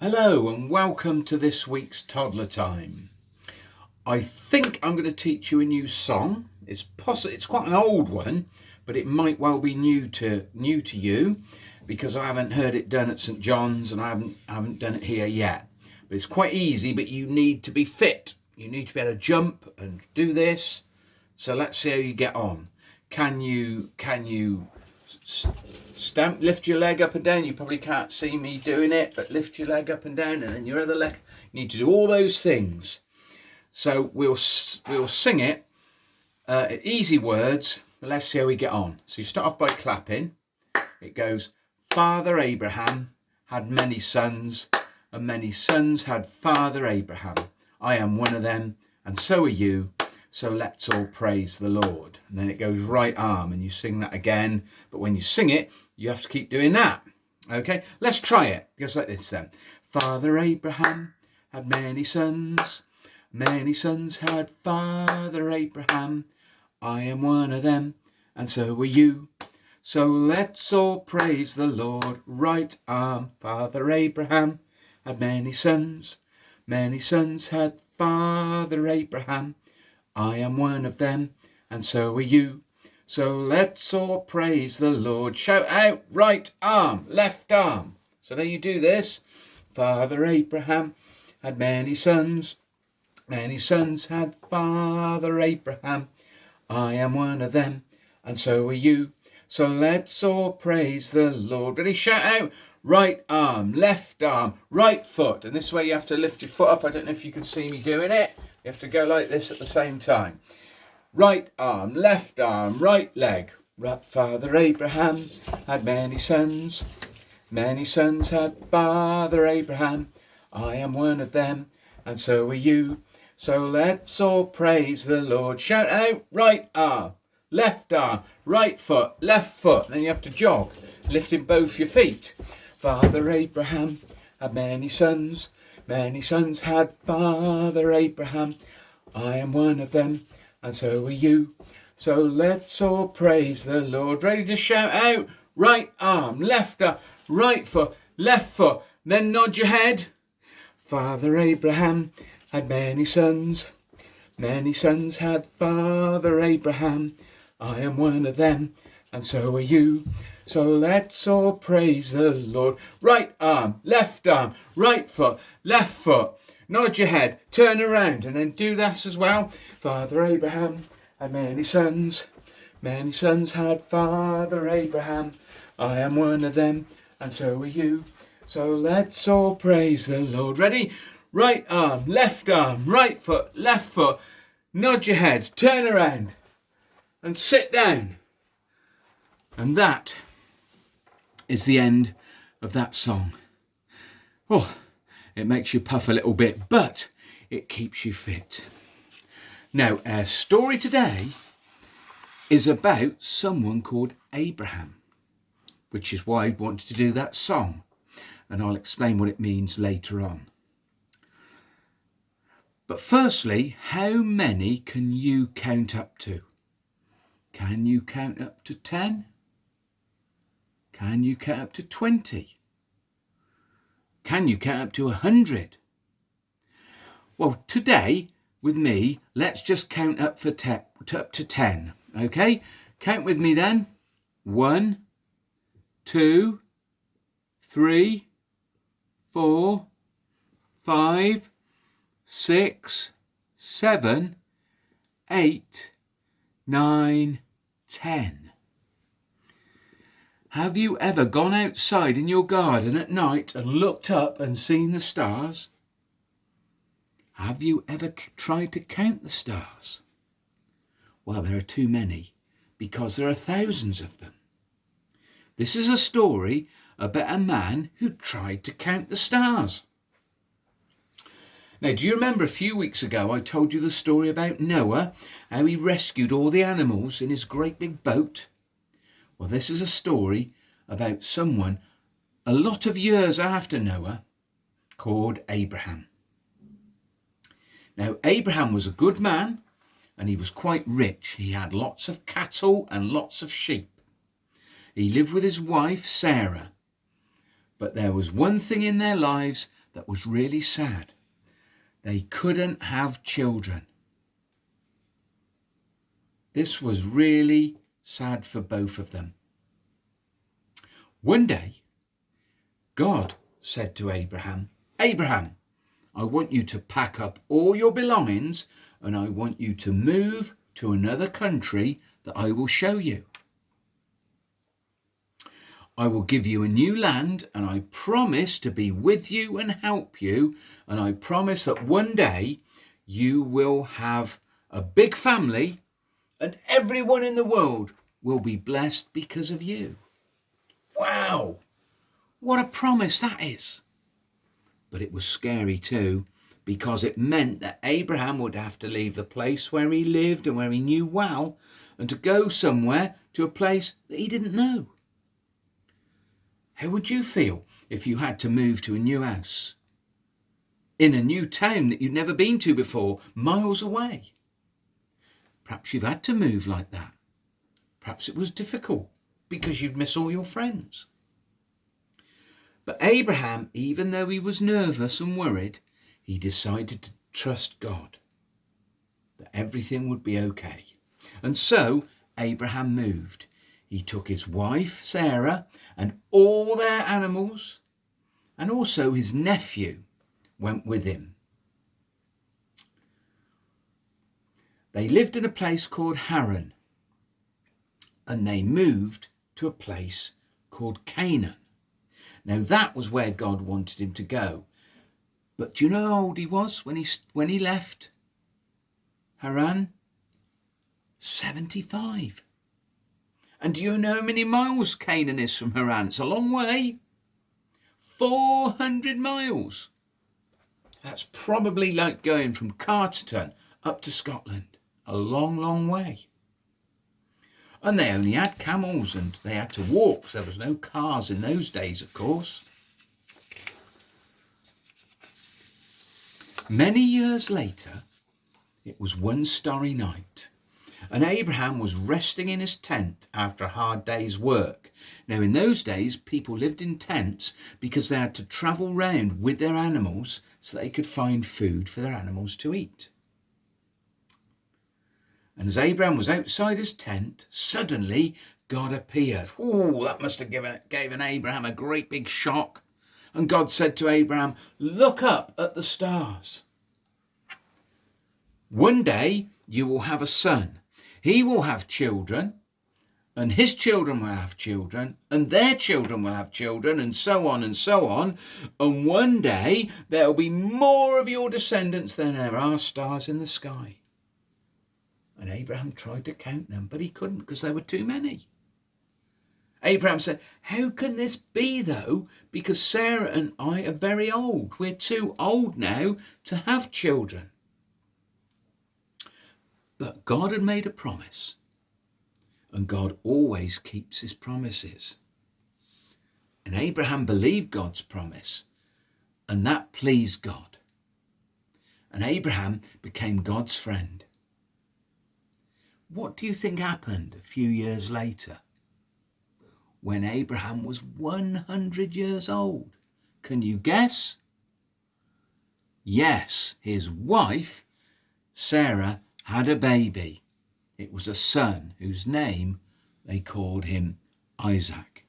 Hello and welcome to this week's Toddler Time. I think I'm going to teach you a new song. It's quite an old one, but it might well be new to you because I haven't heard it done at St John's and I haven't done it here yet. But it's quite easy, but you need to be fit. You need to be able to jump and do this. So let's see how you get on. Can you lift your leg up and down? You probably can't see me doing it, but lift your leg up and down, and then your other leg. You need to do all those things. So we'll sing it, easy words, but let's see how we get on. So you start off by clapping. It goes, Father Abraham had many sons, and many sons had Father Abraham. I am one of them, and so are you. So let's all praise the Lord. And then it goes right arm, and you sing that again. But when you sing it, you have to keep doing that. Okay, let's try it. It goes like this then. Father Abraham had many sons. Many sons had Father Abraham. I am one of them, and so are you. So let's all praise the Lord. Right arm. Father Abraham had many sons. Many sons had Father Abraham. I am one of them, and so are you. So let's all praise the Lord. Shout out, right arm, left arm. So now you do this. Father Abraham had many sons. Many sons had Father Abraham. I am one of them, and so are you. So let's all praise the Lord. Ready? Shout out, right arm, right foot. And this way you have to lift your foot up. I don't know if you can see me doing it. You have to go like this at the same time. Right arm, right leg. Father Abraham had many sons. Many sons had Father Abraham. I am one of them, and so are you. So let's all praise the Lord. Shout out, right arm, right foot, left foot. Then you have to jog, lifting both your feet. Father Abraham had many sons. Many sons had Father Abraham. I am one of them, and so are you. So let's all praise the Lord. Ready to shout out, right arm, right foot, left foot. Then nod your head. Father Abraham had many sons. Many sons had Father Abraham. I am one of them, and so are you. So let's all praise the Lord. Right arm, right foot, left foot. Nod your head, turn around, and then do that as well. Father Abraham had many sons. Many sons had Father Abraham. I am one of them, and so are you. So let's all praise the Lord. Ready? Right arm, right foot, left foot. Nod your head, turn around, and sit down. And that is the end of that song. Oh, it makes you puff a little bit, but it keeps you fit. Now, our story today is about someone called Abraham, which is why I wanted to do that song, and I'll explain what it means later on. But firstly, how many can you count up to? Can you count up to 10? Can you count up to 20? Can you count up to 100? Well, today, with me, let's just count up up to 10, okay? Count with me then. 1, 2, 3, 4, 5, 6, 7, 8, 9, 10. Have you ever gone outside in your garden at night and looked up and seen the stars? Have you ever tried to count the stars? Well, there are too many because there are thousands of them. This is a story about a man who tried to count the stars. Now, do you remember a few weeks ago I told you the story about Noah, how he rescued all the animals in his great big boat? Well, this is a story about someone a lot of years after Noah called Abraham. Now, Abraham was a good man and he was quite rich. He had lots of cattle and lots of sheep. He lived with his wife, Sarah. But there was one thing in their lives that was really sad. They couldn't have children. This was really sad for both of them. One day, God said to Abraham, Abraham, I want you to pack up all your belongings and I want you to move to another country that I will show you. I will give you a new land and I promise to be with you and help you. And I promise that one day you will have a big family and everyone in the world will be blessed because of you. Wow, what a promise that is. But it was scary too, because it meant that Abraham would have to leave the place where he lived and where he knew well and to go somewhere to a place that he didn't know. How would you feel if you had to move to a new house in a new town that you'd never been to before, miles away? Perhaps you've had to move like that. Perhaps it was difficult because you'd miss all your friends. But Abraham, even though he was nervous and worried, he decided to trust God, that everything would be okay. And so Abraham moved. He took his wife, Sarah, and all their animals, and also his nephew went with him. They lived in a place called Haran, and they moved to a place called Canaan. Now that was where God wanted him to go. But do you know how old he was when he left Haran? 75. And do you know how many miles Canaan is from Haran? It's a long way. 400 miles. That's probably like going from Carterton up to Scotland. A long, long way. And they only had camels and they had to walk because there was no cars in those days, of course. Many years later, it was one starry night, and Abraham was resting in his tent after a hard day's work. Now, in those days, people lived in tents because they had to travel round with their animals so they could find food for their animals to eat. And as Abraham was outside his tent, suddenly God appeared. Oh, that must have given Abraham a great big shock. And God said to Abraham, look up at the stars. One day you will have a son. He will have children, and his children will have children, and their children will have children, and so on and so on. And one day there will be more of your descendants than there are stars in the sky. And Abraham tried to count them, but he couldn't because there were too many. Abraham said, how can this be though? Because Sarah and I are very old. We're too old now to have children. But God had made a promise, and God always keeps his promises. And Abraham believed God's promise, and that pleased God. And Abraham became God's friend. What do you think happened a few years later when Abraham was 100 years old? Can you guess? Yes, his wife, Sarah, had a baby. It was a son whose name they called him Isaac.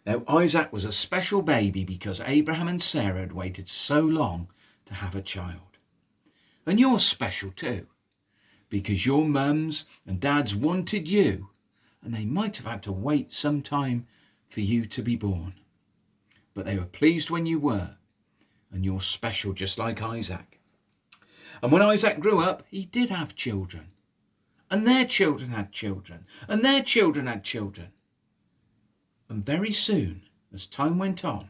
Now, Isaac was a special baby because Abraham and Sarah had waited so long to have a child. And you're special too, because your mums and dads wanted you, and they might have had to wait some time for you to be born. But they were pleased when you were, and you're special just like Isaac. And when Isaac grew up, he did have children, and their children had children, and their children had children. And very soon, as time went on,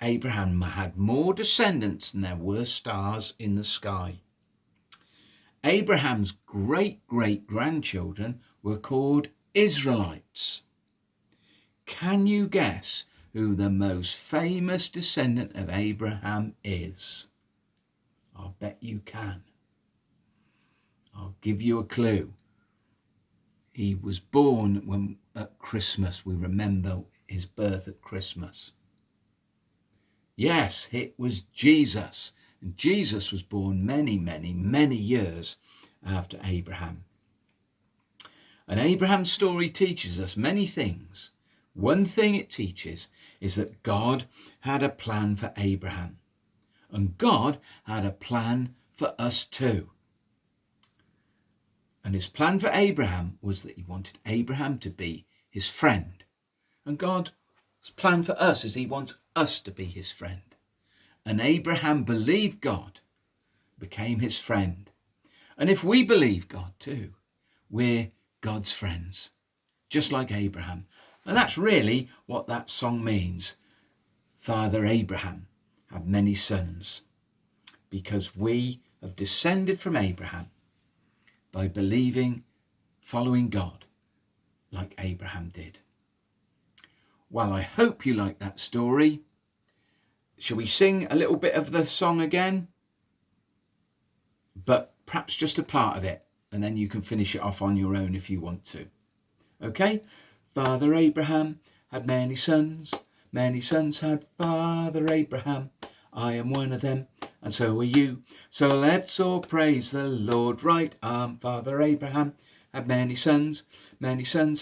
Abraham had more descendants than there were stars in the sky. Abraham's great-great-grandchildren were called Israelites. Can you guess who the most famous descendant of Abraham is? I'll bet you can. I'll give you a clue. He was born at Christmas. We remember his birth at Christmas. Yes, it was Jesus. And Jesus was born many, many, many years after Abraham. And Abraham's story teaches us many things. One thing it teaches is that God had a plan for Abraham. And God had a plan for us too. And his plan for Abraham was that he wanted Abraham to be his friend. And God's plan for us is he wants us to be his friend. And Abraham believed God, became his friend. And if we believe God too, we're God's friends, just like Abraham. And that's really what that song means. Father Abraham had many sons, because we have descended from Abraham by believing, following God, like Abraham did. Well, I hope you like that story. Shall we sing a little bit of the song again? But perhaps just a part of it, and then you can finish it off on your own if you want to. Okay? Father Abraham had many sons had Father Abraham. I am one of them, and so are you. So let's all praise the Lord. Right arm, Father Abraham had many sons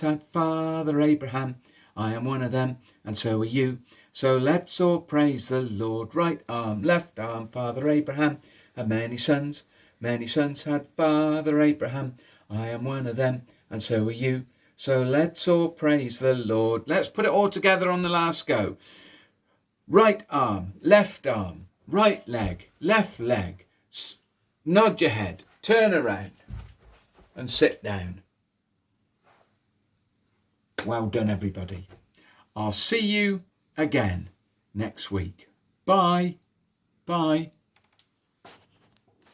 had Father Abraham. I am one of them, and so are you. So let's all praise the Lord. Right arm, left arm, Father Abraham had many sons had Father Abraham. I am one of them, and so are you. So let's all praise the Lord. Let's put it all together on the last go. Right arm, right leg, left leg. Nod your head, turn around and sit down. Well done, everybody. I'll see you again next week. Bye. Bye.